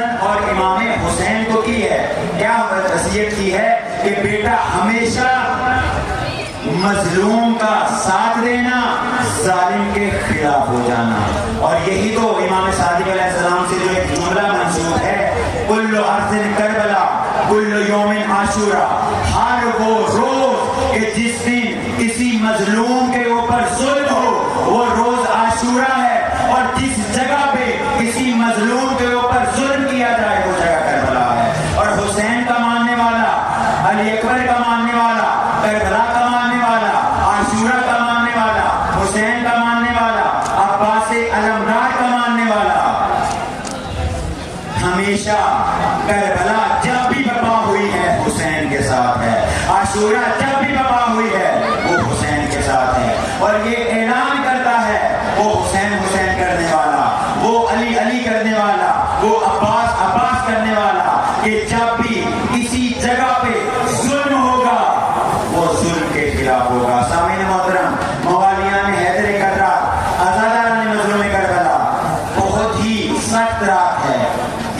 حسن اور امام حسین کو کی ہے؟ کیا وصیت کی ہے کہ بیٹا ہمیشہ مظلوم کا ساتھ دینا، ظالم کے خلاف ہو جانا. اور یہی تو امام صادق علیہ السلام سے جو ایک جملہ منسوب ہے، کل ارض کربلا کل یوم عاشورا، ہر وہ روز کہ جس دن کسی مظلوم کے اوپر ظلم ہو وہ روز عاشورا ہے، اور جس جگہ پہ کسی مظلوم کے اوپر ظلم کیا جائے وہ جگہ کربلا ہے. اور حسین کا ماننے والا، علی اکبر کا ماننے والا، کربلا کا ماننے والا، عاشورا کا ماننے والا، حسین کا ماننے والا، عباس علمدار کا ماننے والا، ہمیشہ کربلا جب بھی برپا ہوئی ہے حسین کے ساتھ ہے، عاشورا جب بھی برپا ہوئی ہے وہ حسین کے ساتھ ہے. اور یہ اعلان کرتا ہے وہ حسین حسین کرنے والا، وہ علی علی کرنے والا، وہ عباس عباس کرنے والا، کہ جب بھی کسی جگہ پہ ظلم ہوگا وہ ظلم کے خلاف ہوگا. سامعین محترم، موالیان حیدر کرات، آزاداران مظلوم کربلا، بہت ہی سخت رات ہے،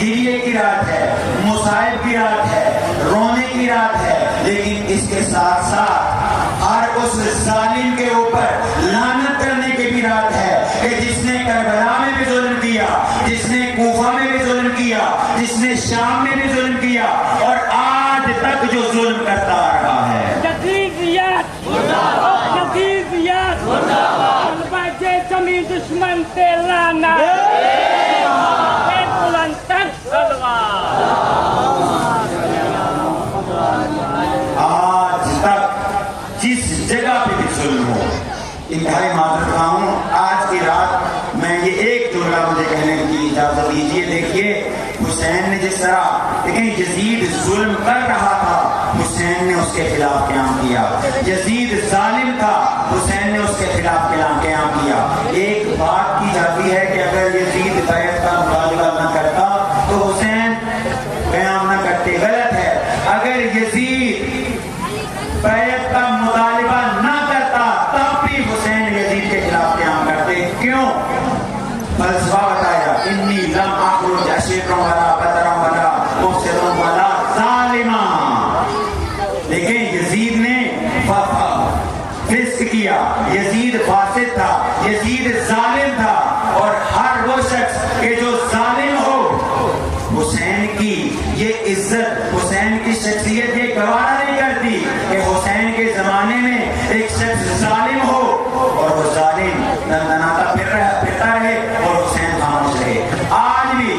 گریے کی رات ہے، مصائب کی رات ہے، رونے کی رات ہے، لیکن اس کے ساتھ ساتھ ہر اس ظالم کے اوپر لعنت کرنے کی بھی رات ہے کہ جس نے کربلا میں بھی ظلم کیا، جس نے کوفہ میں بھی ظلم کیا، جس نے شام میں بھی ظلم کیا، اور آج تک جو ظلم کرتا آ رہا ہے. زمین دشمن سے لانا بلند تر تلوار. آج تک جس جگہ پہ بھی ظلم ہو، انتہائی معذرت خواہ ہوں، آج کی رات میں یہ ایک جملہ مجھے کہنے کی اجازت دیجیے. دیکھیے حسین نے جس طرح، دیکھیں یزید ظلم کر رہا تھا، حسین نے اس کے خلاف قیام کیا. یزید ظالم تھا، حسین نے اس کے خلاف قیام کیا. ایک بات کی جاتی ہے کہ اگر یزید بیعت کا مطالبہ نہ کرتا تو حسین قیام نہ کرتے. غلط ہے. اگر یزید بیعت کا مطالبہ نہ کرتا تب بھی حسین یزید کے خلاف قیام کرتے. کیوں؟ فلسفہ بتایا، انی لم اخرج اشیرا ولا بدرا ولا مفسدا ولا ظالما. لیکن یزید نے فسق کیا، یزید فاسد تھا، یزید ظالم تھا، اور ہر وہ شخص کہ جو ظالم ہو، حسین کی یہ عزت، حسین کی شخصیت یہ گوارا نہیں کرتی کہ حسین کے زمانے میں ایک شخص ظالم ہو اور وہ ظالم دندناتا پھرتا رہے اور حسین خاموش رہے. آج بھی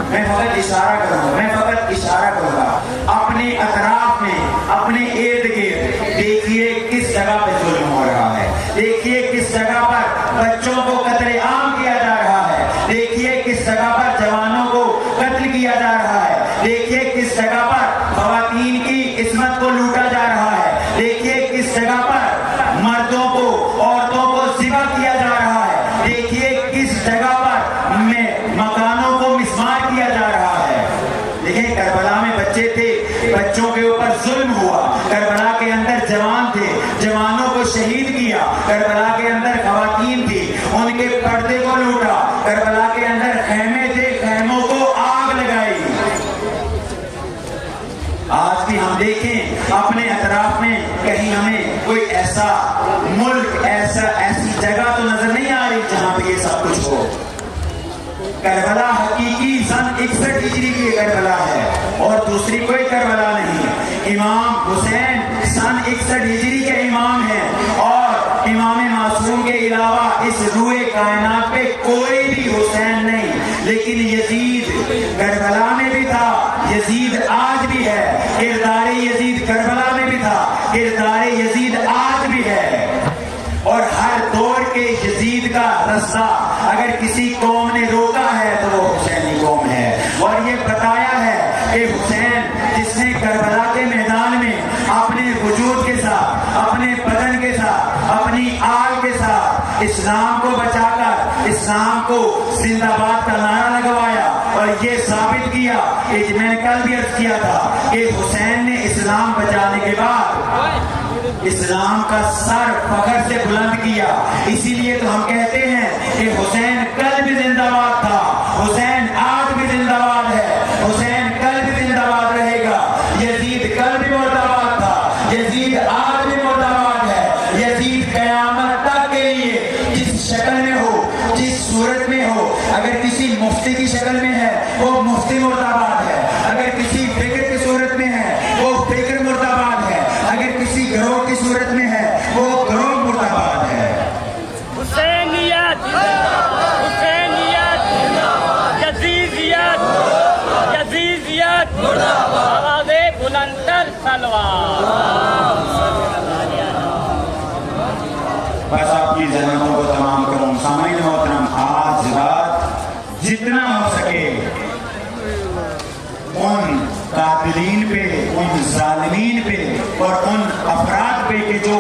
میں فقط اشارہ کروں گا اپنے اطراف میں، اپنے ارد گرد دیکھیے کس جگہ پہ ظلم ہو رہا ہے، دیکھیے کس جگہ پر بچوں کو قتل عام کیا جا رہا ہے، دیکھیے کس جگہ پر جوانوں کو قتل کیا جا رہا ہے، دیکھیے کس جگہ پر خواتین کی عصمت کو لوٹا جا رہا ہے، دیکھیے کس جگہ پر مردوں کو، عورتوں کو ذبح کیا جا رہا ہے، دیکھیے کس جگہ پر مکانوں کو مسمار کیا جا رہا ہے. دیکھیں کربلا میں بچے تھے، بچوں کے اوپر ظلم ہوا، کربلا کے اندر جوان تھے، جوانوں کو شہید کیا، کربلا کے اندر خواتین تھی، ان کے پردے کو لوٹا، کربلا کے اندر خیمے تھے، خیموں کو آگ لگائی. آج بھی ہم دیکھیں اپنے اطراف میں کہیں ہمیں کوئی ایسا ملک، ایسی جگہ تو نظر نہیں آ رہی جہاں پہ یہ سب کچھ ہو. کربلا حقیقی سن 61 ہجری کی کربلا ہے اور دوسری کوئی کربلا نہیں. امام حسین سن 61 ہجری کے امام ہیں، اور امام معصوم کے علاوہ اس روئے کائنات پہ کوئی بھی حسین نہیں. لیکن یزید کربلا میں بھی تھا، یزید آج بھی ہے، کردار یزید کربلا میں بھی تھا، کردار یزید آج بھی ہے. اور ہر دور کے یزید کا رستہ اگر کسی قوم نے روکا ہے تو وہ حسینی قوم ہے. اور یہ بتایا ہے کہ حسین جس نے کربلا کے میدان میں اپنے وجود کے ساتھ، اپنے بدن کے ساتھ، اپنی آل کے ساتھ اسلام کو بچا کر اسلام کو زندہ باد کا نعرہ لگوایا، اور یہ ثابت کیا کہ میں نے کل بھی عرض کیا تھا کہ حسین نے اسلام بچانے کے بعد اسلام کا سر فخر سے بلند کیا. اسی لیے تو ہم کہتے ہیں کہ حسین کل بھی زندہ باد تھا، حسین آج بھی زندہ باد ہے. کی شکل میں ہے وہ مفتی مرد آباد ہے، اگر کسی فکر کی صورت میں ہے وہ فکر مرد آباد ہے، اگر کسی گروہ کی صورت میں ہے وہ گروہ مرد آباد ہے۔ حسینیت حسینیت یزیدیت یزیدیت آواز بلندتر سلوات۔ بس آپ کی ذہنوں کو تمام کروں سامعین محترم، آج رات جتنا ہو سکے ان قاتلین پہ، ان ظالمین پہ اور ان افراد پہ کہ جو